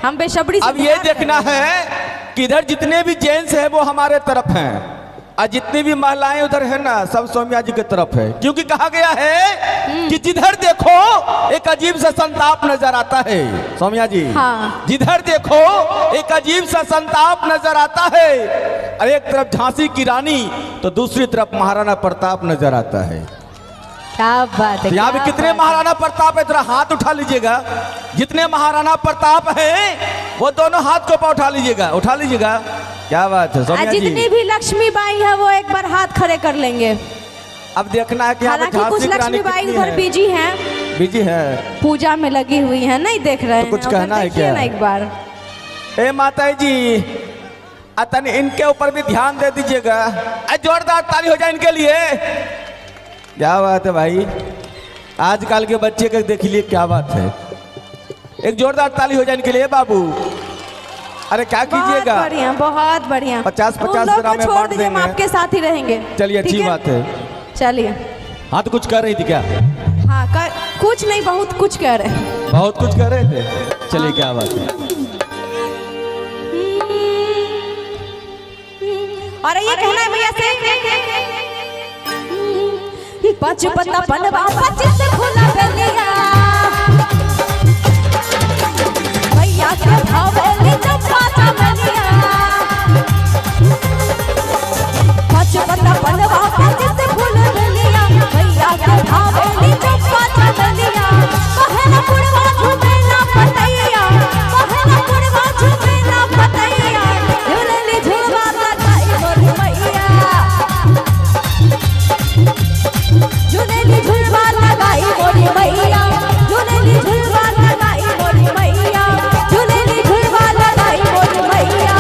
हम बेसब्री से अब ये देखना है कि इधर जितने भी जेंट्स हैं वो हमारे तरफ हैं और जितनी भी महिलाएं उधर है ना सब सौम्या जी की तरफ है, क्योंकि कहा गया है कि जिधर देखो एक अजीब सा संताप नजर आता है। सौम्या जी, हाँ। जिधर देखो एक अजीब सा संताप नजर आता है। और एक तरफ झांसी की रानी तो दूसरी तरफ महाराणा प्रताप नजर आता है। क्या बात है। यहाँ भी कितने महाराणा प्रताप है, जरा हाथ उठा लीजिएगा। जितने महाराणा प्रताप हैं वो दोनों हाथ को उठा लीजिएगा, उठा लीजिएगा। क्या बात है सौम्या जी। जितनी भी लक्ष्मीबाई है वो एक बार हाथ खड़े कर लेंगे। अब देखना है कि हालांकि कुछ लक्ष्मीबाई उधर बिजी हैं, बिजी है, पूजा में लगी हुई है, नहीं देख रहे हैं। तो कुछ कहना है क्या? ना एक बार ए माता जी, अतन इनके ऊपर भी ध्यान दे दीजिएगा। जोरदार ताली हो जाए इनके लिए। क्या बात है भाई, आजकल के बच्चे के देख लिए, क्या बात है। एक जोरदार ताली हो जाए इनके लिए बाबू। अरे क्या कीजिएगा, बढ़िया, बहुत बढ़िया। 50-50 ग्राम में बांट देंगे। हम आपके साथ ही रहेंगे। चलिए, अच्छी बात है। चलिए। हाँ तो कुछ कर रही थी क्या? हाँ, कुछ नहीं, बहुत कुछ कह रहे हैं। बहुत कुछ कह रहे थे। चलिए, क्या बात है। और ये कहना है भैया से पचपता पनवा 25 फूला बेलिया भैया के भावेली चंपा चमेलिया। पचपता पनवा 25 फूला बेलिया भैया के भावेली चंपा चमेलिया। कहना पुरवा झूमे ना पतैया, कहना पुरवा झूमे ना पतैया। झूलेली झूलवा लगाई मोरी मैया, झूलेली झूलवा लगाई मोरी मैया, झूलेली झूलवा लगाई मोरी मैया, झूलेली झूलवा लगाई मोरी मैया,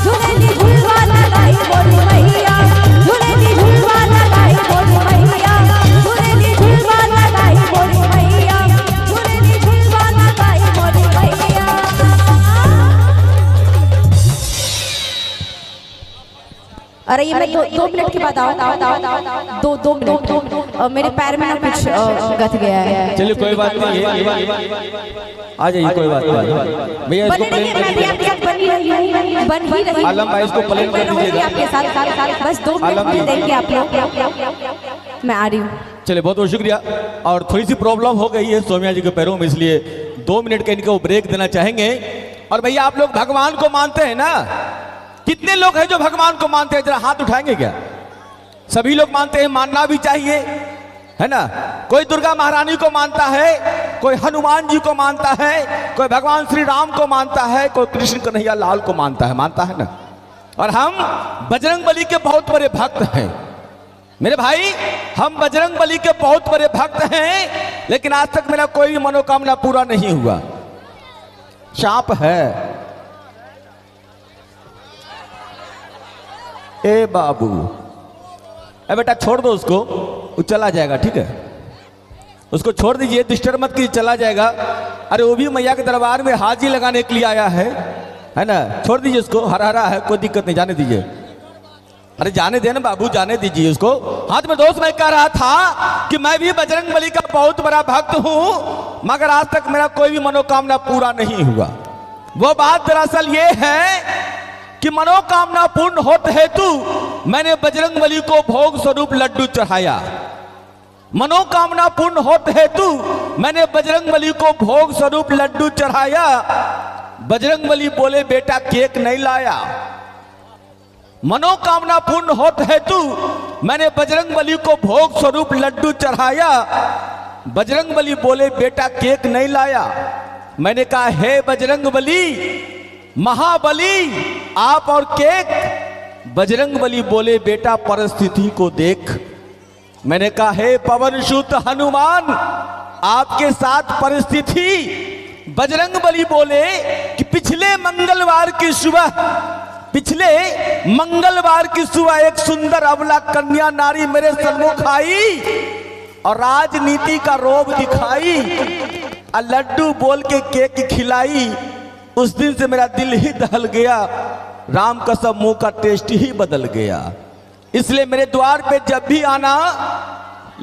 झूलेली झूलवा लगाई मोरी मैया, झूलेली झूलवा लगाई मोरी मैया, झूलेली झूलवा लगाई मोरी मैया, झूलेली झूलवा लगाई मोरी मैया। अरे ये मैं 2 मिनट के बाद आओ, दो मिनट। मेरे पैर में ना कुछ गथ गया है। चलिए कोई बात नहीं, आ जाइए, कोई बात नहीं भैया। इसको प्लेन कर दीजिए। बन ही रही। आलम भाई इसको प्लेन कर दीजिएगा आपके साथ बस 2 मिनट देंगे आप लोग। मैं आ रही हूँ। चलिए, बहुत बहुत शुक्रिया। और थोड़ी सी प्रॉब्लम हो गई है सौम्या जी के पैरों में, इसलिए 2 मिनट का इनको ब्रेक देना चाहेंगे। और भैया आप लोग भगवान को मानते हैं ना? कितने लोग हैं जो भगवान को मानते हैं? जरा हाथ उठाएंगे क्या? सभी लोग मानते हैं, मानना भी चाहिए, है ना। कोई दुर्गा महारानी को मानता है, कोई हनुमान जी को मानता है, कोई भगवान श्री राम को मानता है, कोई कृष्ण कन्हैया लाल को मानता है ना। और हम बजरंगबली के बहुत बड़े भक्त हैं मेरे भाई, हम बजरंगबली के बहुत बड़े भक्त हैं। लेकिन आज तक मेरा कोई भी मनोकामना पूरा नहीं हुआ। सांप है, ए बाबू, ए बेटा छोड़ दो उसको, वो चला जाएगा, ठीक है। उसको छोड़ दीजिए, डिस्टर्ब मत कीजिए, चला जाएगा। अरे वो भी मैया के दरबार में हाजिरी लगाने के लिए आया है ना। छोड़ दीजिए उसको, हरा है, कोई दिक्कत नहीं, जाने दीजिए। अरे जाने देना बाबू, जाने दीजिए उसको। हाथ में दोस्त मैं कह रहा था कि मैं भी बजरंगबली का बहुत बड़ा भक्त हूं, मगर आज तक मेरा कोई भी मनोकामना पूरा नहीं हुआ। वो बात दरअसल ये है कि मनोकामना पूर्ण होते हेतु मैंने बजरंगबली को भोग स्वरूप लड्डू चढ़ाया। मनोकामना पूर्ण होते हेतु मैंने बजरंगबली को भोग स्वरूप लड्डू चढ़ाया। बजरंगबली बोले बेटा केक नहीं लाया। मनोकामना पूर्ण होते हेतु मैंने बजरंगबली को भोग स्वरूप लड्डू चढ़ाया। बजरंगबली बोले बेटा केक नहीं लाया। मैंने कहा हे बजरंगबली महाबली, आप और केक। बजरंगबली बोले बेटा परिस्थिति को देख। मैंने कहा हे पवनसुत हनुमान, आपके साथ परिस्थिति। बजरंगबली बोले कि पिछले मंगलवार की सुबह एक सुंदर अबला कन्या नारी मेरे सन्मुख आई और राजनीति का रोब दिखाई और लड्डू बोल के केक खिलाई। उस दिन से मेरा दिल ही दहल गया, राम कसम मुंह का टेस्ट ही बदल गया। इसलिए मेरे द्वार पे जब भी आना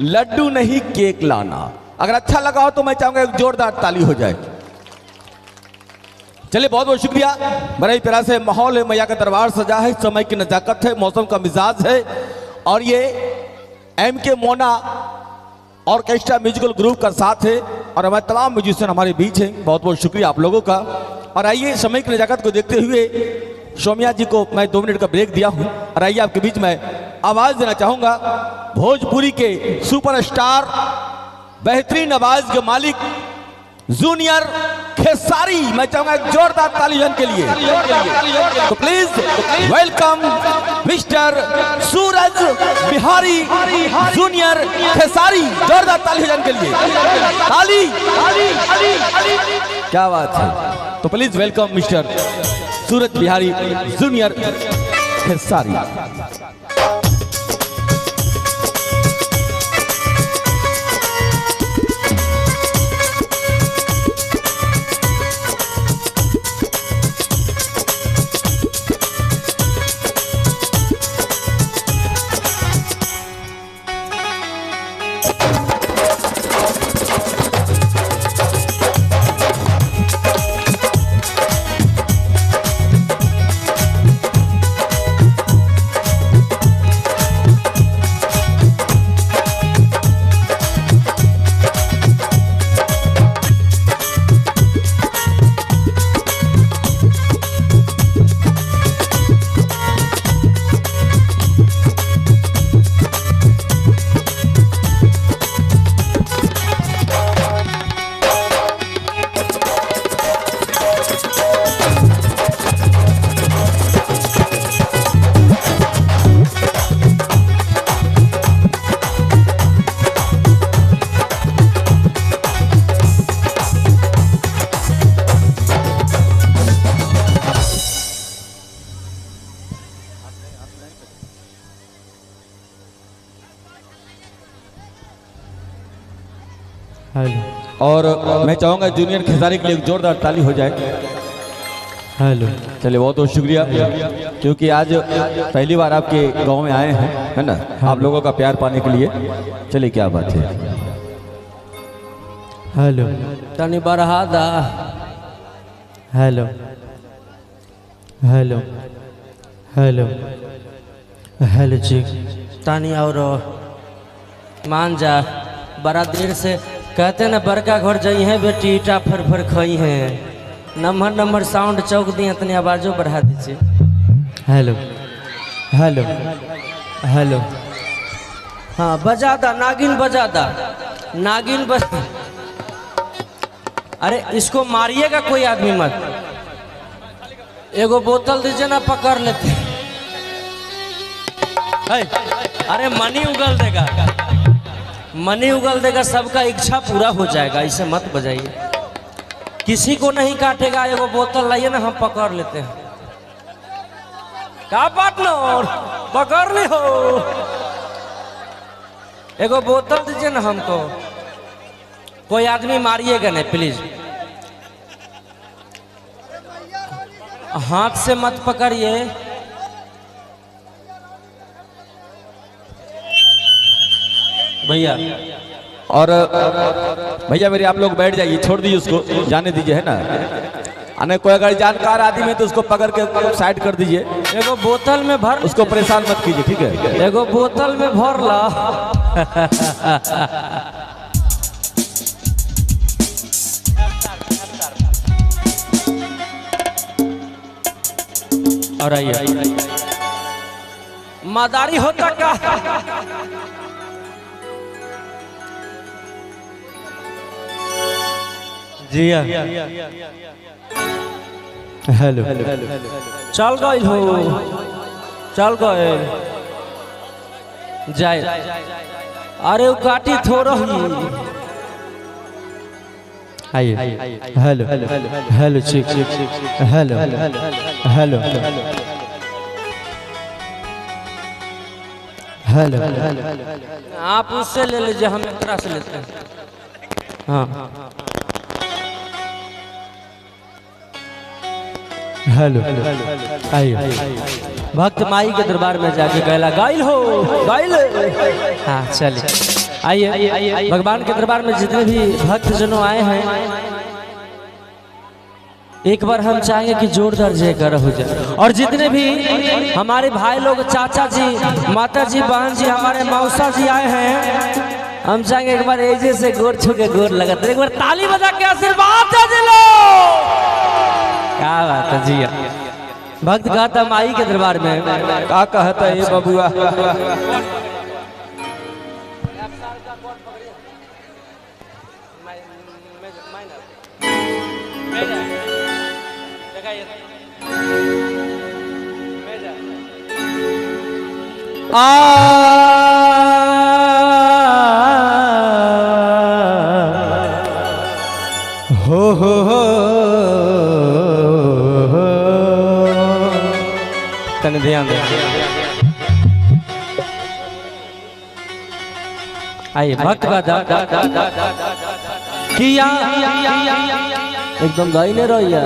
लड्डू नहीं केक लाना। अगर अच्छा लगा हो तो मैं चाहूंगा एक जोरदार ताली हो जाए। चलिए बहुत बहुत शुक्रिया। बड़ा ही तरह से माहौल है, मैया का दरबार सजा है, समय की नजाकत है, मौसम का मिजाज है। और ये MK Mona orchestra musical group का साथ है और हमारे तमाम म्यूजिशियन हमारे बीच हैं। बहुत बहुत शुक्रिया आप लोगों का। और आइए समय की नजाकत को देखते हुए सौम्या जी को मैं 2 मिनट का ब्रेक दिया हूँ और आइए आपके बीच में आवाज देना चाहूंगा भोजपुरी के सुपरस्टार, बेहतरीन आवाज के मालिक जूनियर खेसारी। मैं चाहूंगा एक जोरदार ताली के लिए। तो please welcome mister Suraj Bihari junior Khesari. जोरदार ताली के लिए, ताली। क्या बात है। तो please welcome mister Suraj Bihari junior Khesari. और मैं चाहूंगा जूनियर खेसारी के लिए एक जोरदार ताली हो जाए। हेलो। चलिए बहुत बहुत शुक्रिया, क्योंकि आज पहली बार आपके गांव में आए हैं, है ना, आप लोगों का प्यार पाने के लिए। चलिए क्या बात है। हेलो। तनी बढ़ा दा। हेलो हेलो हेलो हेलो जी। तनी और मान जा, बड़ा देर से कहते ना बड़का घर जाई है बेटी ईटा फर फर खाई है। नंबर नंबर साउंड चौक दिए, इतनी आवाज़ों बढ़ा दीजिए। Hello hello hello. हाँ बजा दा, नागिन बजा दा, नागिन बजा। अरे इसको मारिएगा कोई आदमी मत। एगो बोतल दीजिए ना, पकड़ लेते। अरे मनी उगल देगा, मनी उगल देगा, सबका इच्छा पूरा हो जाएगा। इसे मत बजाइए, किसी को नहीं काटेगा। एगो बोतल लाइए ना, हम पकड़ लेते हैं। का पार्टनर पकड़ ली हो, एगो बोतल दीजिए ना हमको। कोई आदमी मारिएगा नहीं प्लीज, हाथ से मत पकड़िए। भैया और भैया मेरे आप लोग बैठ जाइए, छोड़ दीजिए उसको, जाने दीजिए, है ना। अने कोई अगर जानकार आदमी है तो उसको पकड़ के साइड कर दीजिए। एगो बोतल में भर, उसको परेशान मत कीजिए, ठीक है। एगो बोतल में भर ला। और आइए, मदारी होता का। जी हेलो। चल गए हो, चल गए जाए। अरे वो काटी थोड़ा ही। आइए। हेलो हेलो चिक। Hello hello hello. आप उससे ले लीजिए, हम एक तरह से लेते हैं। हाँ हेलो। आइए। भक्त माई के दरबार में जाके गैला गाइल हो, गाइल। हाँ चलिए आइए। भगवान के दरबार में जितने भी भक्त जनों आए हैं, एक बार हम चाहेंगे कि जोरदार जयकारा हो जाए। और जितने भी हमारे भाई लोग, चाचा जी, माता जी, बहन जी, हमारे मौसा जी आए हैं, हम चाहेंगे एक बार ऐसे से गोर छू के गोर लगा, एक बार ताली बजा के आशीर्वाद दे लो। क्या बात है जी। भक्त गाता माई के दरबार में का कहता है ये बबुआ। हो तने ध्यान दे। आइए भक्त गाता किया एकदम गाई ने रोया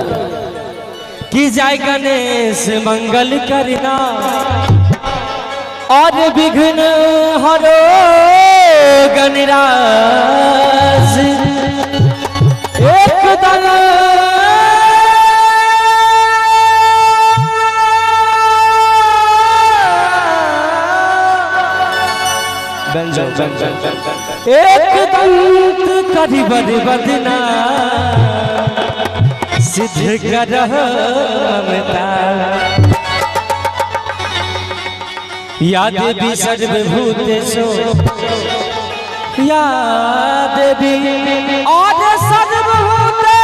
कि जाय गणेश मंगल करना और विघ्न हरो गणराज एक दल एक दंत करी बद बदना सिद्ध कर या देवी सर्वभूतेषु या देवी और सर्वभूते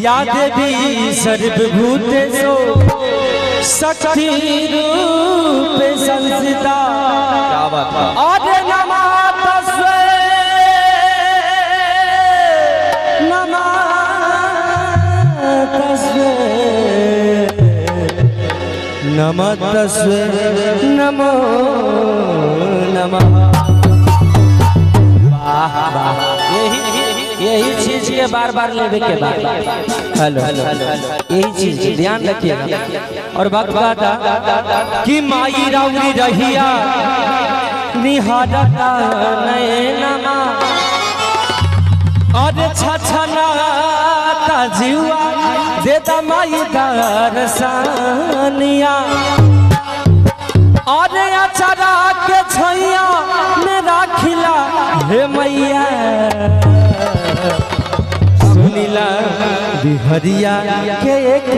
या देवी सर्वभूतेषु शक्ति रूप संस्थिता और नमः तस्मै नमो नमः। वाह वाह, यही चीज के बार बार लेवे के बाद। हेलो यही चीज ध्यान रखिएगा। और बात कि माई राउरी रहिया निहारता नैनमा और छछनाता जीवा देता माई दर्शनिया और अचरा के छैया में राखिला हे मैया सुनिला बिहरिया के एक